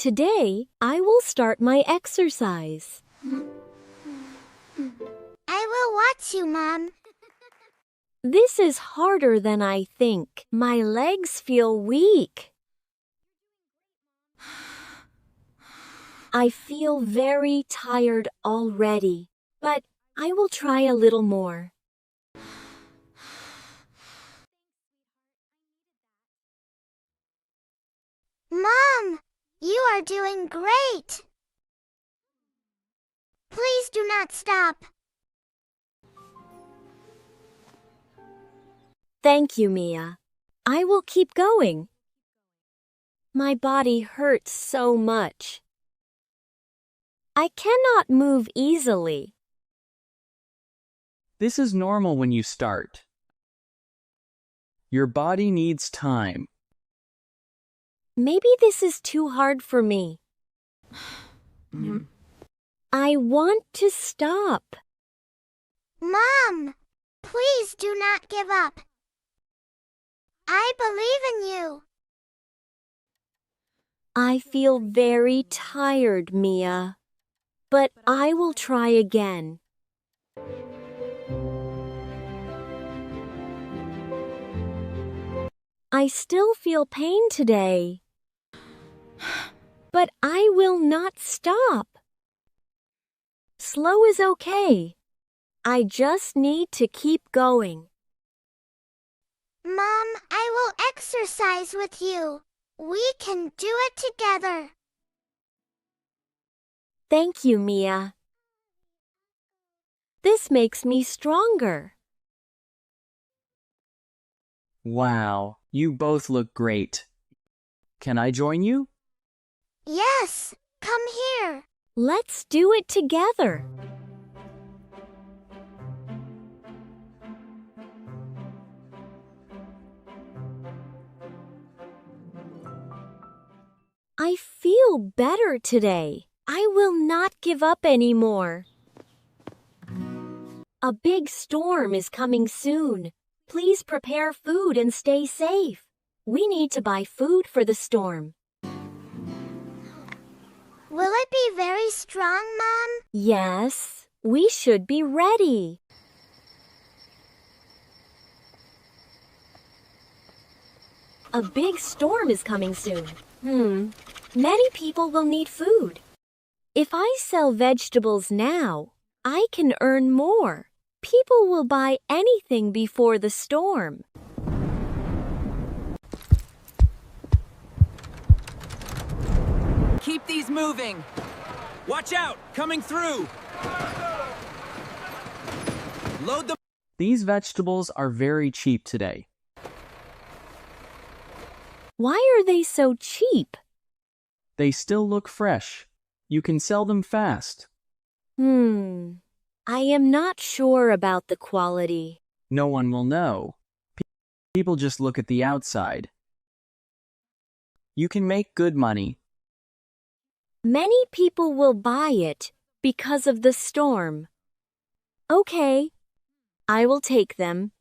Today, I will start my exercise. I will watch you, Mom. This is harder than I think. My legs feel weak. I feel very tired already, but I will try a little more. Mom, you are doing great. Please do not stop. Thank you, Mia. I will keep going. My body hurts so much. I cannot move easily. This is normal when you start. Your body needs time. Maybe this is too hard for me. I want to stop. Mom, please do not give up. I believe in you. I feel very tired, Mia. But I will try again. I still feel pain today. But I will not stop. Slow is okay. I just need to keep going. Mom, I will exercise with you. We can do it together. Thank you, Mia. This makes me stronger. Wow, you both look great. Can I join you? Yes, come here. Let's do it together. I feel better today. I will not give up anymore. A big storm is coming soon. Please prepare food and stay safe. We need to buy food for the storm. Will it be very strong, Mom? Yes, we should be ready. A big storm is coming soon. Many people will need food. If I sell vegetables now, I can earn more. People will buy anything before the storm. Keep these moving. Watch out, coming through. Load the... These vegetables are very cheap today. Why are they so cheap? They still look fresh. You can sell them fast. I am not sure about the quality. No one will know. People just look at the outside. You can make good money. Many people will buy it because of the storm. Okay, I will take them.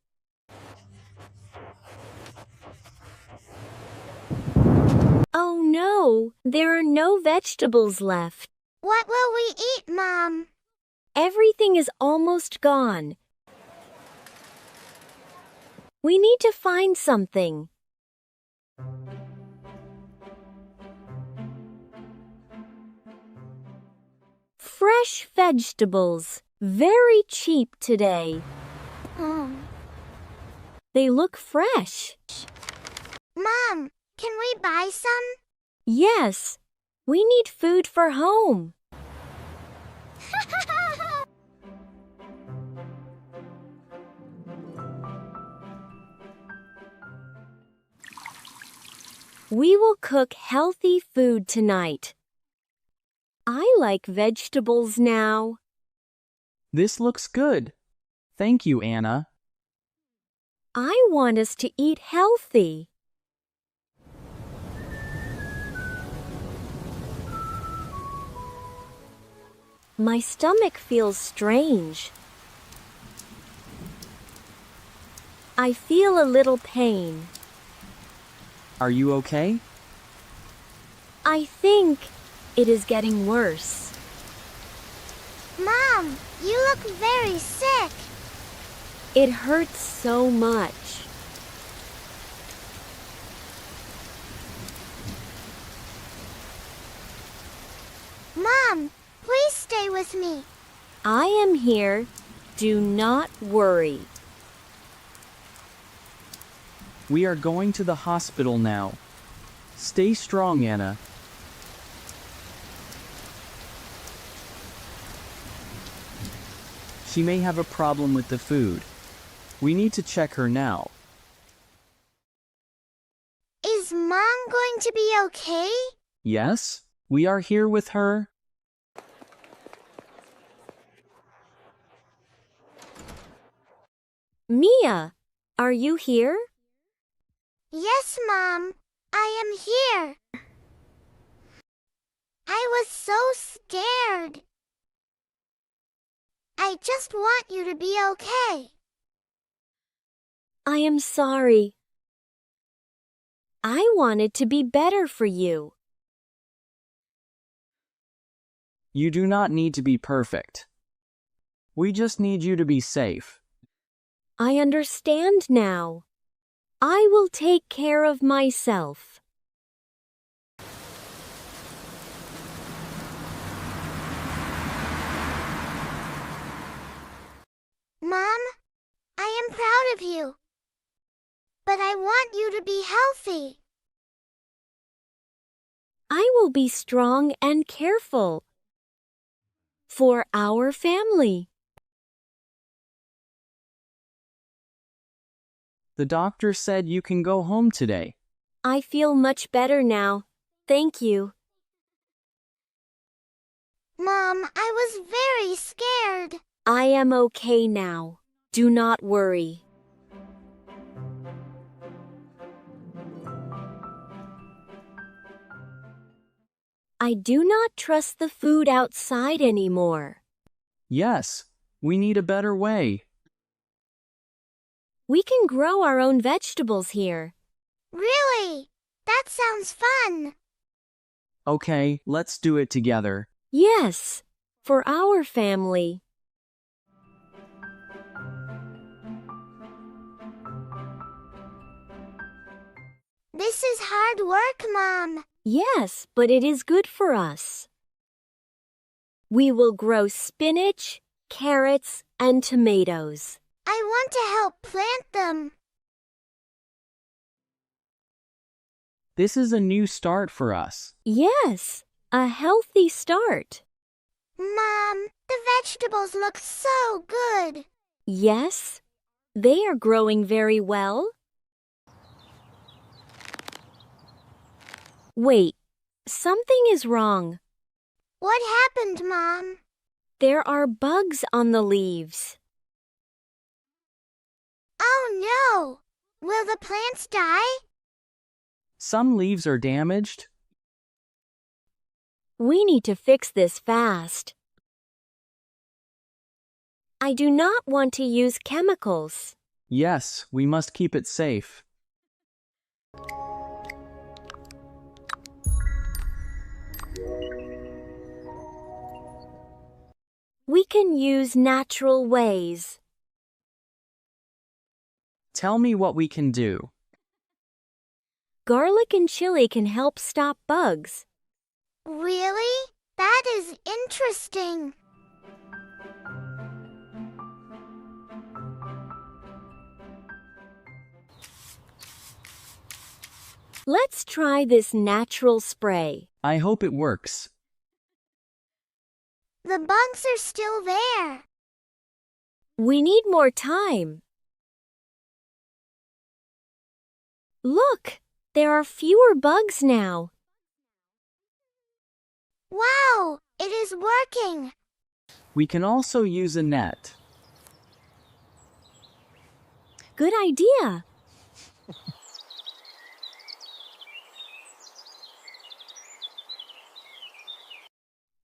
Oh no, there are no vegetables left. What will we eat, Mom? Everything is almost gone. We need to find something. Fresh vegetables, very cheap today. They look fresh. Mom, can we buy some? Yes, we need food for home. We will cook healthy food tonight. I like vegetables now. This looks good. Thank you, Anna. I want us to eat healthy. My stomach feels strange. I feel a little pain. Are you okay? I think it is getting worse. Mom, you look very sick. It hurts so much. Mom, please stay with me. I am here. Do not worry. We are going to the hospital now. Stay strong, Anna. She may have a problem with the food. We need to check her now. Is Mom going to be okay? Yes, we are here with her. Mia, are you here? Yes, Mom, I am here. I was so scared. I just want you to be okay. I am sorry. I wanted to be better for you. You do not need to be perfect. We just need you to be safe. I understand now. I will take care of myself. Mom, I am proud of you. But I want you to be healthy. I will be strong and careful. For our family. The doctor said you can go home today. I feel much better now. Thank you. Mom, I was very scared. I am okay now. Do not worry. I do not trust the food outside anymore. Yes, we need a better way. We can grow our own vegetables here. Really? That sounds fun. Okay, let's do it together. Yes, for our family. This is hard work, Mom. Yes, but it is good for us. We will grow spinach, carrots, and tomatoes. I want to help plant them. This is a new start for us. Yes, a healthy start. Mom, the vegetables look so good. Yes, they are growing very well. Wait, something is wrong. What happened, Mom? There are bugs on the leaves. Oh no! Will the plants die? Some leaves are damaged. We need to fix this fast. I do not want to use chemicals. Yes, we must keep it safe. We can use natural ways. Tell me what we can do. Garlic and chili can help stop bugs. Really? That is interesting. Let's try this natural spray. I hope it works. The bugs are still there. We need more time. Look, there are fewer bugs now. Wow, it is working. We can also use a net. Good idea.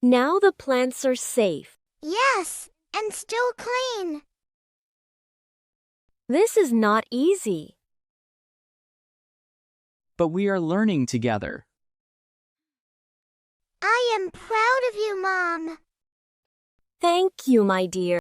Now the plants are safe. Yes, and still clean. This is not easy. But we are learning together. am proud of you, Mom. Thank you, my dear.